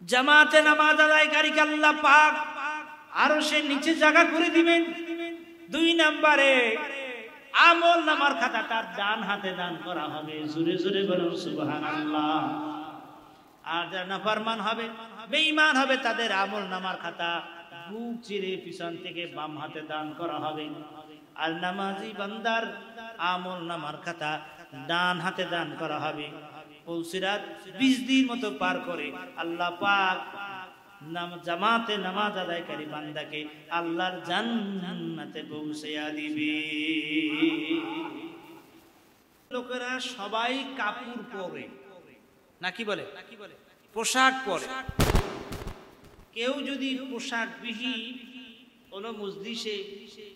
জামাতে নামাজ আদায়কারীকে আল্লাহ পাক আরশের নিচে জায়গা করে দিবেন। 2 নম্বরে আমল নামার খাতা তার ডান হাতে দান করা হবে। জোরে জোরে বলুন সুবহানাল্লাহ। আর যারা নাফরমান হবে, বেঈমান হবে, তাদের আমল নামার খাতা বুক চিরে পিছন থেকে বাম হাতে দান করা হবে। আর নামাজি বান্দার আমল নামার খাতা ডান হাতে দান করা হবে। পুলসিরাত 20 দিন মতো পার করে আল্লাহ পাক জামাতে নামাজ আদায়কারী বান্দাকে আল্লাহর জান্নাতে পৌঁছায়া দিবে। লোকেরা সবাই কাপড় পরে, নাকি বলে, পোশাক পরে। কেউ যদি পোশাক বিহীন কোন মজলিসে,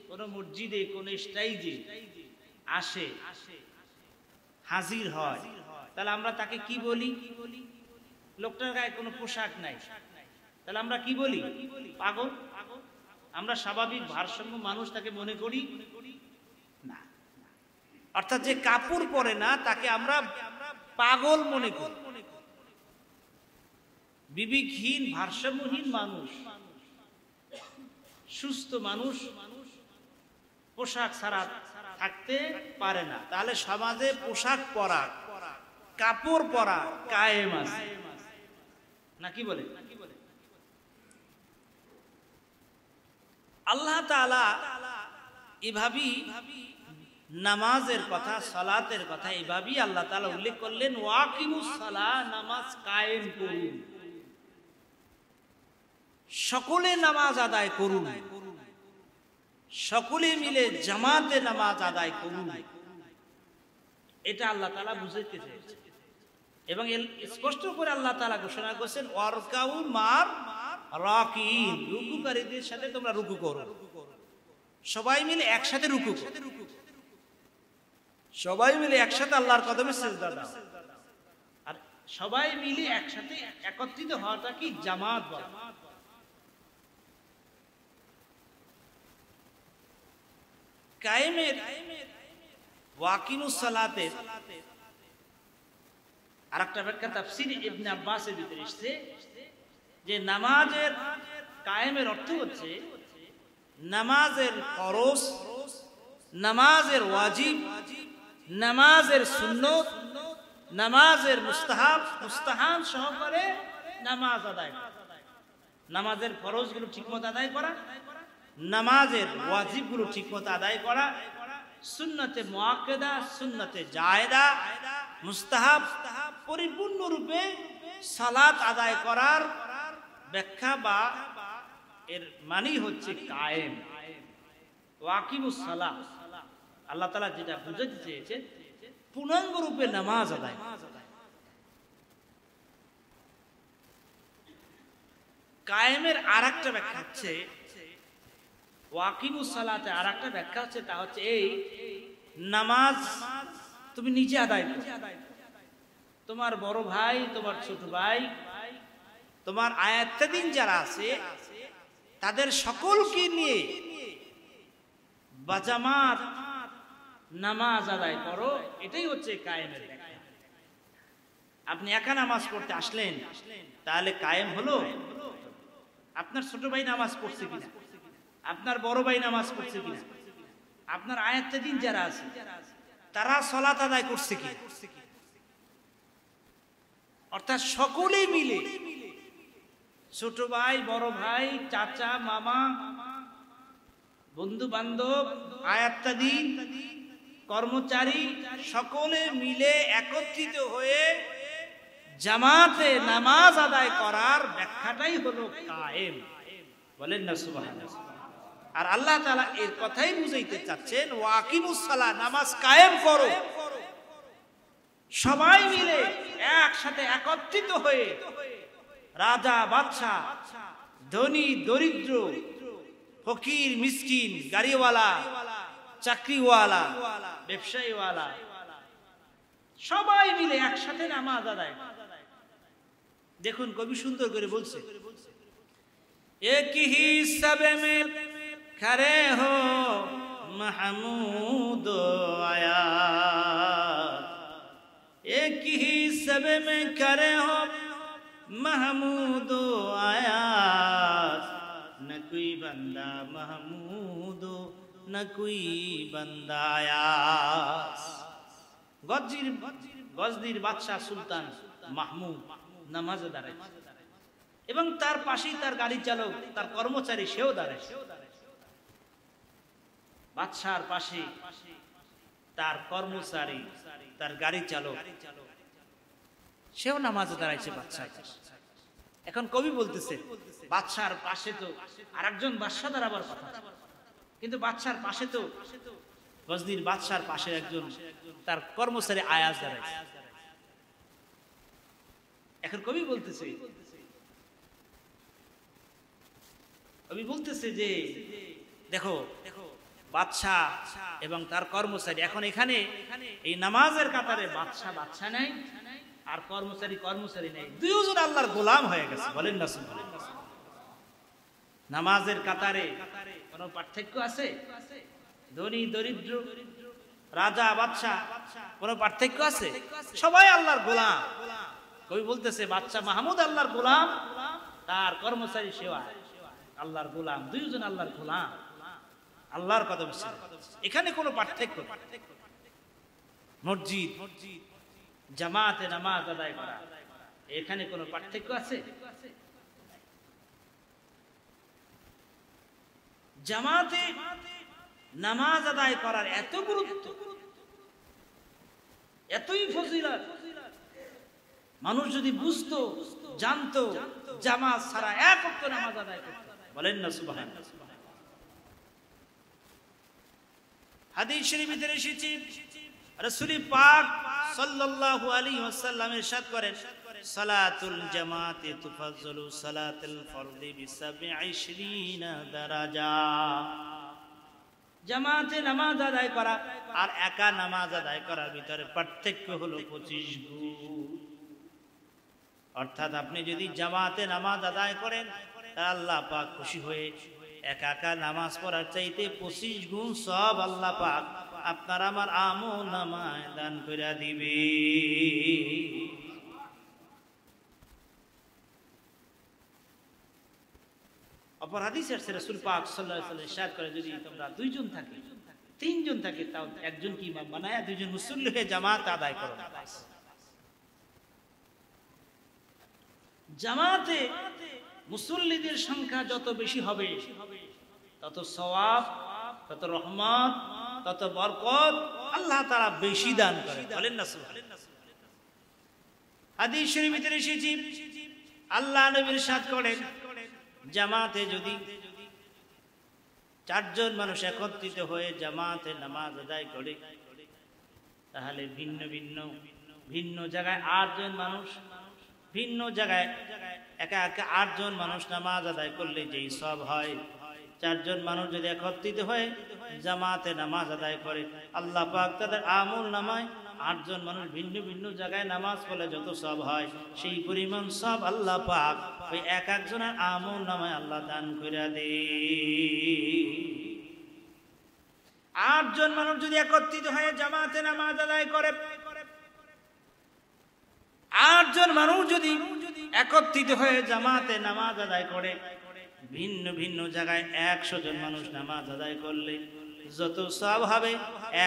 কোন মসজিদে, কোন স্টেজে আসে, হাজির হয়, তাহলে আমরা তাকে কি বলি? লোকটার গায়ে কোনো পোশাক নাই, তাহলে আমরা কি বলি? পাগল। আমরা স্বাভাবিক ভারসাম্য মানুষ তাকে মনে করি না। অর্থাৎ যে কাপড় পরে না তাকে আমরা পাগল মনে করি। বিবেকহীন, ভারসাম্যহীন মানুষ, সুস্থ মানুষ পোশাক ছাড়া থাকতে পারে না। তাহলে সমাজে পোশাক পরা, কাপড় পরা কায়েম আছে, নাকি বলে? আল্লাহ তাআলা এভাবেই নামাজের কথা, সালাতের কথা এভাবেই আল্লাহ তাআলা উল্লেখ করলেন, ওয়াকিমুস সালাহ, নামাজ কায়েম করুন, সকলে নামাজ আদায় করুন, সকলে মিলে জামাতে নামাজ আদায় করুন। এটা আল্লাহ তাআলা বুঝাইতে চেয়েছেন এবং স্পষ্ট করে আল্লাহ তাআলা ঘোষণা করেছেন, ওয়ারকাউ মার রাকিন, রুকুকারীদের সাথে তোমরা রুকু করো। সবাই মিলে একসাথে রুকু করো, সবাই মিলে একসাথে আল্লাহর কদমে সিজদা দাও। আর সবাই মিলে একসাথে একত্রিত হওয়াটা কি জামাত বলে। কায়েমের ওয়াকিমুস সালাতের আরেকটা ব্যাখ্যা তাফসীর ইবনে আব্বাসের ভিতরে এসেছে যে নামাজের কায়েমের অর্থ হচ্ছে নামাজের ফরজ, নামাজের ওয়াজিব, নামাজের সুন্নত, নামাজের মুস্তাহাব, মুস্তাহাব সহকারে নামাজ আদায় করা। নামাজের ফরজগুলো ঠিকমতো আদায় করা, নামাজের ওয়াজিবগুলো ঠিকমতো আদায় করা, সুন্নতে মুআক্কাদা, সুন্নতে জায়েদা, মুস্তাহাব পরিপূর্ণরূপে সালাত আদায় করার ব্যাখ্যা বা এর মানেই হচ্ছে কায়েম। ওয়াকিমুস সালাহ, আল্লাহ তাআলা যেটা বুঝাতে চেয়েছেন পূর্ণাঙ্গ রূপে নামাজ আদায়। কায়েমের আরেকটা ব্যাখ্যা হচ্ছে, ওয়াকিমুস সালাতে আরেকটা ব্যাখ্যা হচ্ছে, তা হচ্ছে এই নামাজ তুমি নিজে আদায় করো, তোমার বড় ভাই, তোমার ছোট ভাই, তোমার আয়াত্তাদিন যারা আছে তাদের সকলকে নিয়ে বাজামাত নামাজ আদায় করো। এটাই হচ্ছে কায়েমের ব্যাখ্যা। আপনি একা নামাজ পড়তে আসলেন, তাহলে কায়েম হলো? আপনার ছোট ভাই নামাজ পড়ছে কিনা, আপনার বড় ভাই নামাজ পড়ছে কিনা, আপনার আয়াত্তাদিন যারা আছে তারা সালাত আদায় করছে কিনা, অর্থাৎ সকলে মিলে, ছোট ভাই, বড় ভাই, চাচা, মামা, বন্ধু বান্ধব, আয়াত্তাদিন, কর্মচারী, সকলে মিলে একত্রিত হয়ে জামাতে নামাজ আদায় করার ব্যাখ্যাটাই হলো কায়েম। বলেন না সুবহানাল্লাহ। আর আল্লাহ তাআলা এর কথাই বুঝাইতে চাচ্ছেন, ওয়াকিমুস সালাহ, নামাজ কায়েম করো, সবাই মিলে একসাথে একত্রিত হয়ে, রাজা বাদশা, ধনী দরিদ্র, ফকির মিসকিন, গাড়িওয়ালা, চাকরিওয়ালা, ব্যবসায়ীওয়ালা, সবাই মিলে একসাথে নামাজ আদায়। দেখুন কবি সুন্দর করে বলছে, এক হি সবে মে খড়ে হো মাহমুদ আয়াত, এক হি সবে মে খড়ে হো महमूद आयास न कोई बंदा महमूद न कोई बंदा आयास। গজনির বাদশাহ সুলতান মাহমুদ নামাজে দাঁড়ায় এবং তার পাশেই তার গাড়ি চালক, তার কর্মচারী, সেও দাঁড়ায়। বাদশার পাশে তার কর্মচারী, তার গাড়ি চালক, সেও নামাজে দাঁড়াইছে বাদশার। এখন কবি বলতেছে বাদশার পাশে তো আরেকজন বাদশা দাঁড়াবার কথা, কিন্তু বাদশার পাশে তো গজনির বাদশার পাশে একজন তার কর্মচারী আয়াজ দাঁড়াইছে। এখন কবি বলতেছে যে দেখো বাদশা এবং তার কর্মচারী, এখন এখানে এই নামাজের কাতারে বাদশা নাই আর কর্মচারী নেই, দুইজন আল্লাহর গোলাম হয়ে গেছে। বলেন না সুবহানাল্লাহ। নামাজের কাতারে কোনো পার্থক্য আছে? ধনী দরিদ্র, রাজা বাদশা, কোনো পার্থক্য আছে? সবাই আল্লাহর গোলাম। কবি বলতেছে বাদশা মাহমুদ আল্লাহর গোলাম, তার কর্মচারী সেবা আল্লাহর গোলাম, দুইজন আল্লাহর গোলাম, আল্লাহর কদম। এখানে কোনো পার্থক্য? মসজিদ জামাতে নামাজ আদায় করা, এখানে কোনো পার্থক্য আছে? জামাতে নামাজ আদায় করার এত গুরুত্ব, এতই ফজিলত, মানুষ যদি বুঝতো, জানতো, জামাত ছাড়া এক ওয়াক্ত নামাজ আদায় করত। বলেন না সুবহানাল্লাহ। হাদিস শরীফে এসেছে রাসূল পাক সাল্লাল্লাহু আলাইহি ওয়াসাল্লাম ইরশাদ করেন, সালাতুল জামাতি তুফাজ্জালু সালাতুল ফরদি বি27 দারাজা। জামাতে নামাজ আদায় করা আর একা নামাজ আদায় করার ভিতরে পার্থক্য হলো 25 গুণ। অর্থাৎ আপনি যদি জামাতে নামাজ আদায় করেন তা আল্লাহ পাক খুশি হয়ে একা নামাজ পড়ার চাইতে 25 গুণ সব আল্লাহ পাক আপনার আমার আমল নামায় দান করে দিবে। অপর হাদিসে রাসূল পাক সাল্লাল্লাহু আলাইহি ওয়াসাল্লাম ইরশাদ করে, যদি তোমরা দুইজন থাকে, তিনজন থাকে, তাও একজনকে ইমাম বানায়া দুইজন মুসল্লি হয়ে জামাত আদায় করো। জামাতে মুসল্লিদের সংখ্যা যত বেশি হবে তত সওয়াব, তত রহমত, তত বরকত আল্লাহ তাআলা বেশি দান করে। বলেন না সুবহানাল্লাহ। হাদিস শরীফে এসেছে আল্লাহ নবী ইরশাদ করেন, জামাতে যদি 4 জন মানুষ একত্রিত হয়ে জামাতে নামাজ আদায় করে, তাহলে ভিন্ন জায়গায় 8 জন মানুষ, ভিন্ন জায়গায় একা 8 জন মানুষ নামাজ আদায় করলে যেই সব হয়, 4 জন মানুষ যদি একত্রিত হয়ে জামাতে নামাজ আদায় করে, আল্লাহ পাক তাদের আমল নামায় 8 জন মানুষ ভিন্ন জায়গায় নামাজ পড়লে যত সব হয়, সেই পরিমাণ সব আল্লাহ পাক ওই এক একজনের আমল নামায় আল্লাহ দান করে দেয়। 8 জন মানুষ যদি একত্রিত হয়ে জামাতে নামাজ আদায় করে, 8 জন মানুষ যদি একত্রিত হয়ে জামাতে নামাজ আদায় করে, ভিন্ন জায়গায় 100 জন মানুষ নামাজ আদায় করলে যত সওয়াব হবে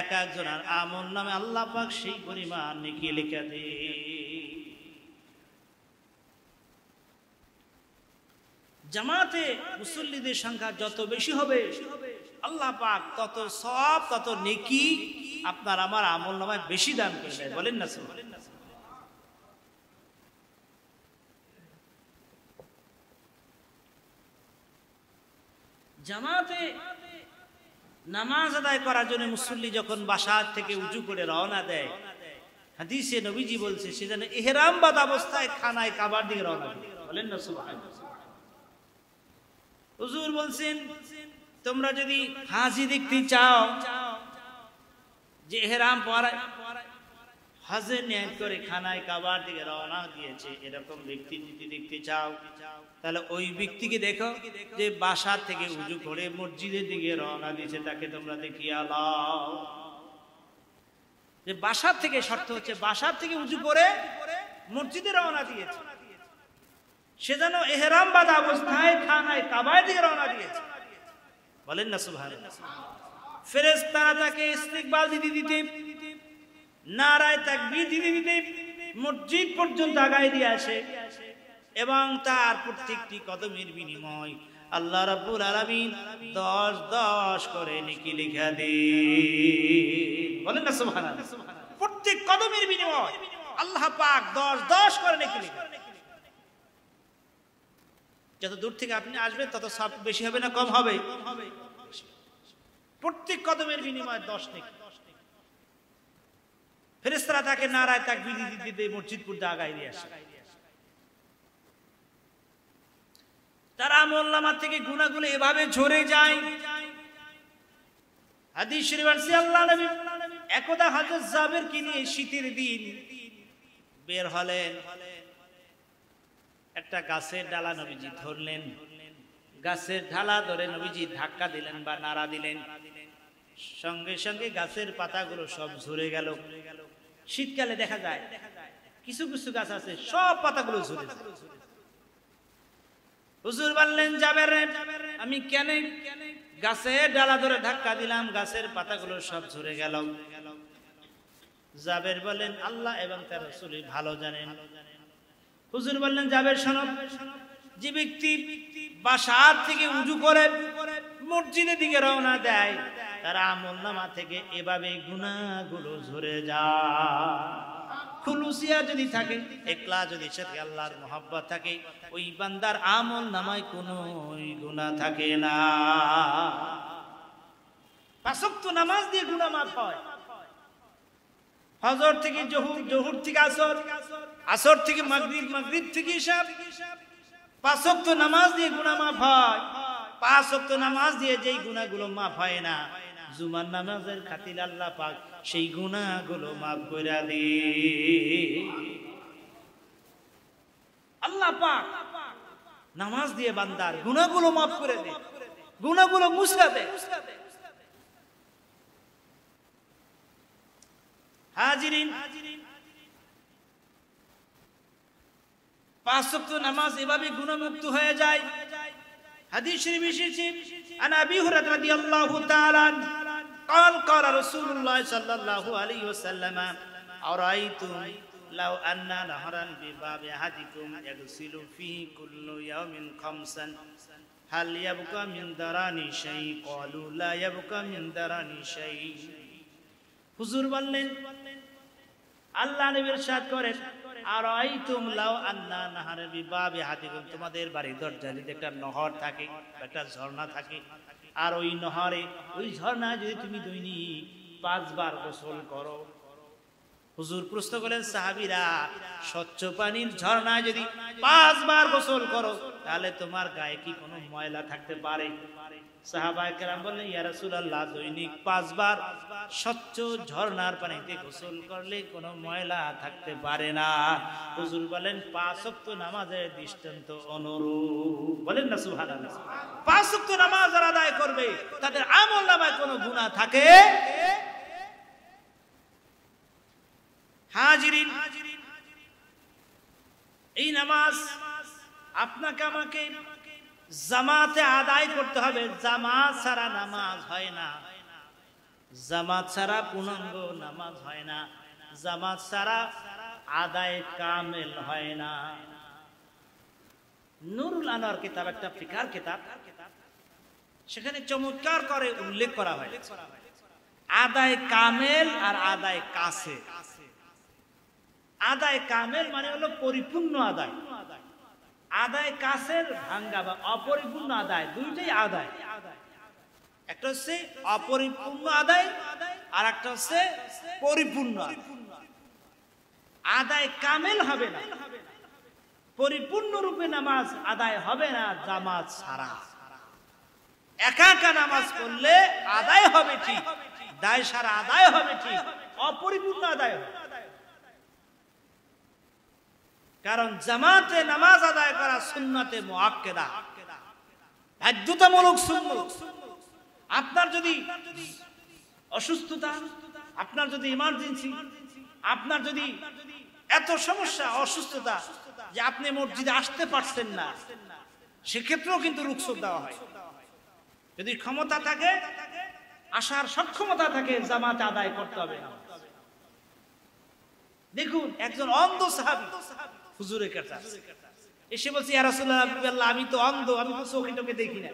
এক একজনের আমল নামে আল্লাহ পাক সেই পরিমাণ নেকি লিখে দেয়। জামাতে মুসল্লিদের সংখ্যা যত বেশি হবে আল্লাহ পাক তত সওয়াব, তত নেকি আপনার আমার আমল নামায় বেশি দান করে দেয়। বলেন না সুবহানাল্লাহ। জামাতে নামাজ আদায় করার জন্য মুসল্লি যখন বাসা থেকে উঁচু করে রওনা দেয়, হাদিসে নবীজি বলছে সে যেন ইহরামবাদ অবস্থায় খানায় কাবার দিকে রওনা দেয়। বলেন না সুবহানাল্লাহ। হুজুর বলছেন তোমরা যদি হাজি দেখতে চাও, যে ইহরাম পরা হজের নিয়ত করে খানায় কাবার দিকে রওনা দিয়েছে, এরকম ব্যক্তি যদি দেখতে চাও তাহলে ওই ব্যক্তিকে দেখো যে বাসা থেকে উজু করে মসজিদের দিকে রওনা দিয়েছে, তাকে তোমরা দেখিয়া লাও। যে বাসার থেকে, শর্ত হচ্ছে বাসার থেকে উজু করে মসজিদে রওনা দিয়েছে। সে যেন ইহরাম বাঁধা অবস্থায় খানায় কাবায় দিকে রওনা দিয়েছে। বলেন না সুবহানাল্লাহ। ফেরেশতারা তাকে ইস্তিকবাল দিতে দিতে, নারায়ে তাকবীর দিতে দিতে মসজিদ পর্যন্ত আগায় দিয়ে আসে এবং তার প্রত্যেকটি কদমের বিনিময় আল্লাহ রাব্বুল আলামিন 10 করে নেকি লিখা দেন। বলেন না সুবহানাল্লাহ। প্রত্যেক কদমের বিনিময় আল্লাহ পাক 10 করে নেকি লিখা। যত দূর থেকে আপনি আসবেন তত সব বেশি হবে না কম হবে? প্রত্যেক কদমের বিনিময়ে 10 নেকি। ফেরেশতারা তাকে নারায়ে তাকবীর দিতে দিতে মসজিদ পর্যন্ত আগায় দিয়ে আসে। তার আমলনামা থেকে গুনাহগুলো এভাবে ঝরে যায়। হাদিস শরীফে আছে আল্লাহর নবী একদা হযরত জাবেরকে নিয়ে শীতের দিন বের হলেন। একটা গাছের ডালা নবীজি ধরলেন, গাছের ঢালা ধরে নবীজি ধাক্কা দিলেন বা নাড়া দিলেন, সঙ্গে সঙ্গে গাছের পাতাগুলো সব ঝরে গেল। শীতকালে দেখা যায় কিছু কিছু গাছ আছে সব পাতাগুলো ঝরে যায়। হুজুর বললেন জাবের আমি কেন গাছের ডালা ধরে ধাক্কা দিলাম, গাছের পাতাগুলো সব ঝরে গেল? জাবের বলেন আল্লাহ এবং তার রাসূল ভালো জানেন। হুজুর বললেন জাবের শোনো, যে ব্যক্তি বাসার থেকে উজু করে মসজিদের দিকে রওনা দেয় তার আমলনামা থেকে এভাবে গুনাহগুলো ঝরে যায়। খুলুসিয়া যদি থাকে, একলা যদি সাথে আল্লাহর মহব্বত থাকে, ওই বান্দার আমলনামায় কোনো গুনাহ থাকে না। 5 ওয়াক্ত নামাজ দিয়ে গুনাহ মাফ হয়। ফজর থেকে জোহর, জোহর থেকে আসর, আসর থেকে মাগরিব, মাগরিব থেকে ইশা, 5 ওয়াক্ত নামাজ দিয়ে গুনাহ মাফ হয়। 5 ওয়াক্ত নামাজ দিয়ে যেই গুনাহগুলো মাফ হয় না, জুমার নামাজের খাতিরে আল্লাহ পাক সেই গুনাহগুলো মাফ কইরা দেন। আল্লাহ পাক নামাজ দিয়ে বান্দার গুনাহগুলো মাফ করে দেন, গুনাহগুলো মুছে দেন। হাজিরিন, 5 ওয়াক্ত নামাজ এভাবে গুনাহমুক্ত হয়ে যায়। হাদিস শরীফ এসেছে আন আবি হুরায়রা রাদিয়াল্লাহু তাআলা قال قال رسول الله صلى الله عليه وسلم أرأيتم لو أن نهرا بباب أحدكم يغسل فيه كل يوم 5 هل يبقى من دراني شيء قالوا لا يبقى من دراني شيء। হুজুর বললেন আল্লাহ নবী ইরশাদ করেন আরাইতুম লাউ আন্না নাহারা বিবাবি আহাদিকুম, তোমাদের বাড়ির দরজায় যদি একটা নহর থাকে, একটা ঝর্ণা থাকে, আর ওই নহরে ওই ঝর্ণায় যদি তুমি দৈনিক 5 বার গোসল করো। হুজুর প্রশ্ন করেন সাহাবীরা, স্বচ্ছ পানির ঝর্ণায় যদি 5 বার গোসল করো তাহলে তোমার গায়ে কি কোনো ময়লা থাকতে পারে? সাহাবায়ে কেরাম বললেন ইয়া রাসূলুল্লাহ, দৈনিক 5 বার স্বচ্ছ ঝর্ণার পানিতে গোসল করলে কোনো ময়লা থাকতে পারে না। হুজুর বলেন 5 ওয়াক্ত নামাজের দৃষ্টান্ত অনুরূপ। বলেন না সুবহানাল্লাহ। 5 ওয়াক্ত নামাজ যারা আদায় করবে তাদের আমলনামায় কোনো গুনাহ থাকে। হাজিরিন, এই নামাজ আপনাকে আমাকে জামাতে আদায় করতে হবে। জামাত ছাড়া নামাজ হয় না, জামাত ছাড়া পূর্ণাঙ্গ নামাজ হয় না, জামাত ছাড়া আদায় কামেল হয় না। নুরুল আনোয়ার কিতাব একটা ফিকার কিতাব, সেখানে চমৎকার করে উল্লেখ করা হয় আদায় কামেল আর আদায় কাসে। আদায় কামেল মানে হলো পরিপূর্ণ আদায়, আদায় কাসের ভাঙ্গা বা অপরিপূর্ণ আদায়, দুইটাই আদায়। একটা হচ্ছে অপরিপূর্ণ আদায় আর একটা হচ্ছে পরিপূর্ণ আদায়। কামেল হবে না, পরিপূর্ণ রূপে নামাজ আদায় হবে না জামাত ছাড়া। একা একা নামাজ পড়লে আদায় হবে ঠিক, দায় সারা আদায় হবে ঠিক, অপরিপূর্ণ আদায় হবে। কারণ জামাতে নামাজ আদায় করা সুন্নতে মুআক্কাদা, বাধ্যতামূলক সুন্নত। আপনার যদি অসুস্থতা, আপনার যদি ইমার্জেন্সি, আপনার যদি এত সমস্যা অসুস্থতা যে আপনি মসজিদে আসতে পারছেন না, সেক্ষেত্রেও কিন্তু রুখসত দেওয়া হয়। যদি ক্ষমতা থাকে, আসার সক্ষমতা থাকে, জামাত আদায় করতে হবে না। দেখুন একজন অন্ধ সাহাবী হুজুরের কাছে এসে বলছে, ইয়া রাসূলুল্লাহ, আমি তো অন্ধ, আমি তো চোখে টোকে দেখি না।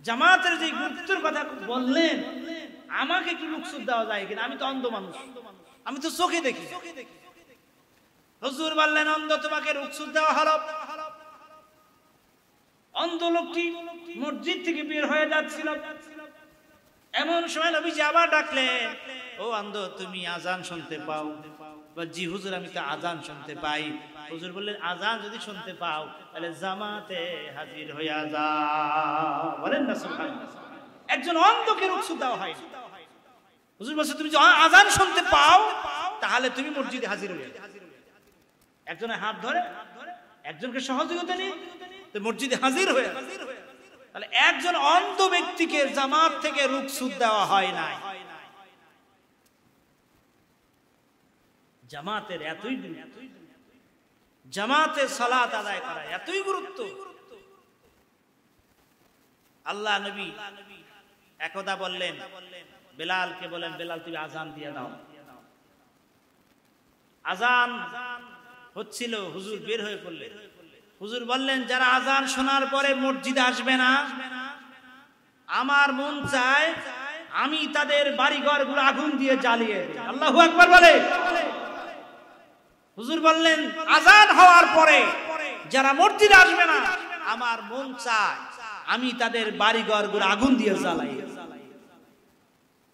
জামাতের যে গুরুত্বের কথা বললেন, আমাকে কি রুখসত দেওয়া যায় কিনা? আমি তো অন্ধ মানুষ, আমি তো চোখে দেখি। হুজুর বললেন, অন্ধ তোমাকে রুখসত দেওয়া হলো। অন্ধ লোকটি মসজিদ থেকে বের হয়ে যাচ্ছিল, এমন সময় নবীজি আবার ডাকলেন, ও অন্ধ, তুমি আজান শুনতে পাও? জি হুজুর, আমি তো আজান শুনতে পাই। হুজুর বললেন, আজান যদি শুনতে পাও তাহলে জামাতে হাজির হইয়া যাও। বলেন না সুবহানাল্লাহ। একজন অন্ধকে রুখসত দেওয়া হয়। হুজুর বলছে, তুমি যদি আজান শুনতে পাও তাহলে তুমি মসজিদে হাজির হইয়া যাও। একজনের হাত ধরে, একজনকে সহযোগিতা নিয়ে মসজিদে হাজির হয়ে, তাহলে একজন অন্ধ ব্যক্তিকে জামাত থেকে রুখসত দেওয়া হয় নাই। জামাতের এতই গুরুত্ব, জামাতে সালাত আদায় করা এতই গুরুত্ব। আল্লাহ নবী একদা বললেন, বেলালকে বলেন, বেলাল তুমি আজান দিয়ে দাও। আজান হচ্ছিল, হুজুর বের হয়ে পড়লেন। হুজুর বললেন, যারা আজান শোনার পরে মসজিদে আসবে না, আমার মন চায় আমি তাদের বাড়িঘর গুলো আগুন দিয়ে জ্বালিয়ে দিই। আল্লাহু আকবার বলে। হুজুর বললেন, আজান হওয়ার পরে যারা মসজিদে আসবে না, আমার মন চায় আমি তাদের বাড়িঘর গুলো আগুন দিয়ে জ্বালাই।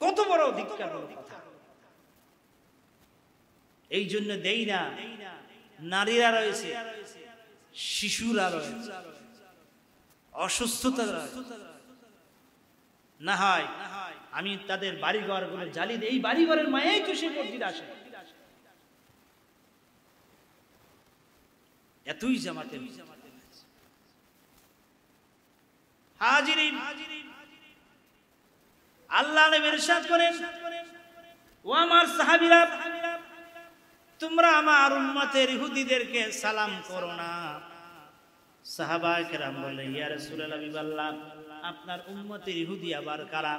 কত বড় ধিক্কার কথা! এই জন্য দেই না, নারীরা রয়েছে, শিশুরা রয়েছে, অসুস্থতা রয়েছে, না হয় আমি তাদের বাড়িঘর গুলো জ্বালিয়ে দিই। এই বাড়িঘরের মায়াই তো সে মসজিদে আসে। এতই জামাতের হাজিরিন, আল্লাহ নবী ইরশাদ করেন, ও আমার সাহাবীরা, তোমরা আমার উম্মতের ইহুদিদেরকে সালাম করো না। সাহাবায়ে কেরাম বললেন, ইয়া রাসূলুল্লাহ, আপনার উম্মতের ইহুদি আবার কারা?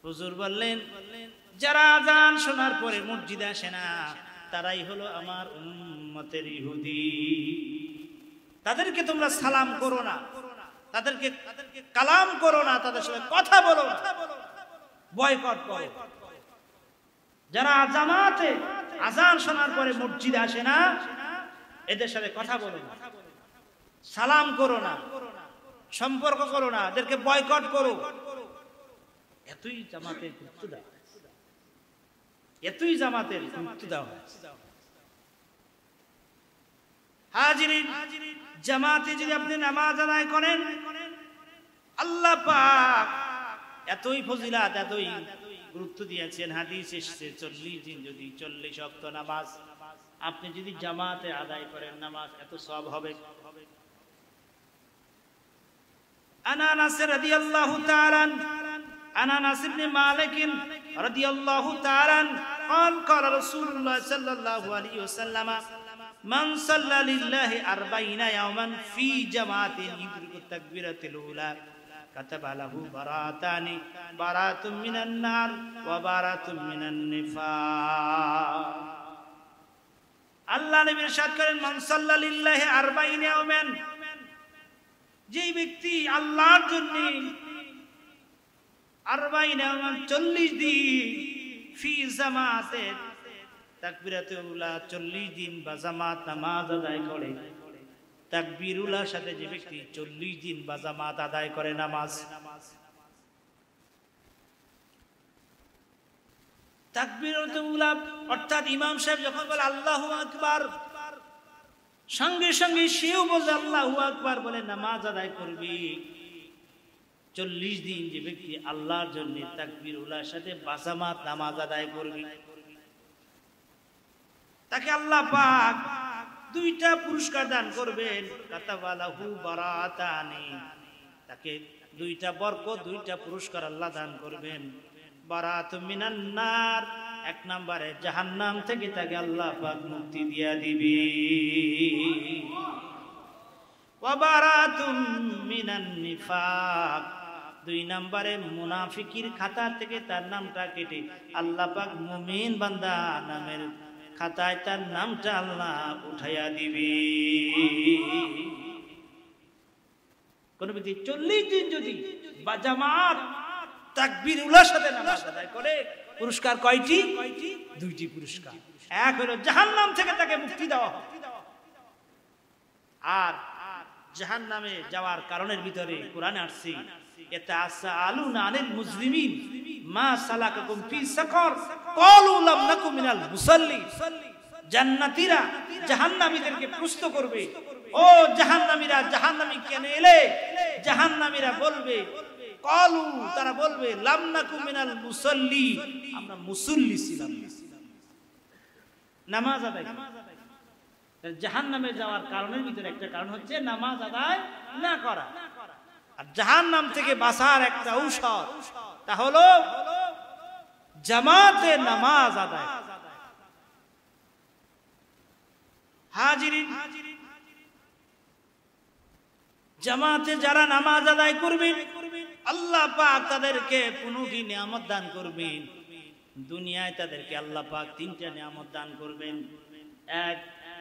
হুজুর বললেন, যারা আযান শোনার পরে মসজিদে আসে না, তারাই হলো আমার উম্মতের ইহুদি। তাদেরকে তোমরা সালাম করো না, তাদেরকে কালাম করো না, তাদের সাথে কথা বলো না, বয়কট করো। যারা জামাতে আযান শোনার পরে মসজিদে আসে না, এদের সাথে কথা বলো না, সালাম করো না, সম্পর্ক করো না, এদেরকে বয়কট করো। এতই জামাতের গুরুত্ব দাও, এতই জামাতের গুরুত্ব দাও। হাজিরিন, জামাতে যদি আপনি নামাজ আদায় করেন, আল্লাহ পাক এতই ফজিলাত, এতই গুরুত্ব দিয়েছেন। হাদিস এসেছে 40 দিন যদি 40 ওয়াক্ত নামাজ আপনি যদি জামাতে আদায় করেন, নামাজ এত সওয়াব হবে। আনাস রাদিয়াল্লাহু তাআলা, আনাস ইবনে মালিক রাদিয়াল্লাহু তাআলা قال قال رسول الله صلى الله عليه وسلم من صلى لله 40 يوما في جماعة يدرك التكبيرة الأولى كتب له براءتان، براءة من النار وبراءة من النفاق। আল্লাহ নবী ইরশাদ করেন, মান সাল্লা লিল্লাহি 40 ইয়াওমান, যেই ব্যক্তি আল্লাহর জন্য 40 ইয়াওমান 40 দিন ফি জামাতে তাকবীরাতুল উলা 40 দিন বা জামাত নামাজ আদায় করে, তাকবীরুল্লাহর সাথে যে ব্যক্তি 40 দিন বা জামাত আদায় করে নামাজ, তাকবীরাতুল উলা অর্থাৎ ইমাম সাহেব যখন বলে আল্লাহু আকবার, সঙ্গে সঙ্গে সেও বলে আল্লাহু আকবার বলে নামাজ আদায় করবে। 40 দিন যে ব্যক্তি আল্লাহর জন্য তাকবীরুল্লাহর সাথে বাজামাত নামাজ আদায় করবে, তাকে আল্লাহ পাক দুইটা পুরস্কার দান করবেন। কাতাবালাহু বারাতানি, তাকে দুইটা বরকত, দুইটা পুরস্কার আল্লাহ দান করবেন। বারাতুম মিনান নার, এক নম্বরে জাহান্নাম থেকে তাকে আল্লাহ পাক মুক্তি দিয়া দিবে। ওয়া বারাতুম মিনান নিফাক, দুই নম্বরে মুনাফিকির খাতা থেকে তার নামটা কেটে আল্লাহ পাক মুমিন বান্দা নামের খাতায় তার নামটা আল্লাহ উঠাইয়া দিবে। কোন ব্যক্তি 40 দিন যদি বা জামাত তাকবীর উল্লাসের সাথে নামাজ আদায় করে, পুরস্কার কয়টি? 2টি পুরস্কার। এক হলো জাহান্নাম থেকে তাকে মুক্তি দেওয়া হবে, আর জাহান্নামে যাওয়ার কারণের ভিতরে কোরআনে আসছে ইয়াতাসাআলুনা আনিল মুজরিমিন মা সালাকাকুম ফি সাকার ক্বালু লাম নাকু মিনাল মুসাল্লিন। জান্নাতীরা জাহান্নামীদেরকে প্রশ্ন করবে, ও জাহান্নামীরা, জাহান্নামী কেন এলে? জাহান্নামীরা বলবে, ক্বালু, তারা বলবে, লাম নাকু মিনাল মুসাল্লিন, আমরা মুসল্লি ছিলাম না, নামাজ আদায়। জাহান্নামে যাওয়ার কারণের ভিতরে একটা কারণ হচ্ছে নামাজ আদায় না করা। আর জাহান্নাম থেকে বাঁচার একটা ঔষধ, তা হলো জামাতে নামাজ আদায়। হাজিরিন, জামাতে যারা নামাজ আদায় করবেন আল্লাহ পাক তাদেরকে 15টি নিয়ামত দান করবেন। দুনিয়ায় তাদেরকে আল্লাহ পাক 3টা নিয়ামত দান করবেন। এক,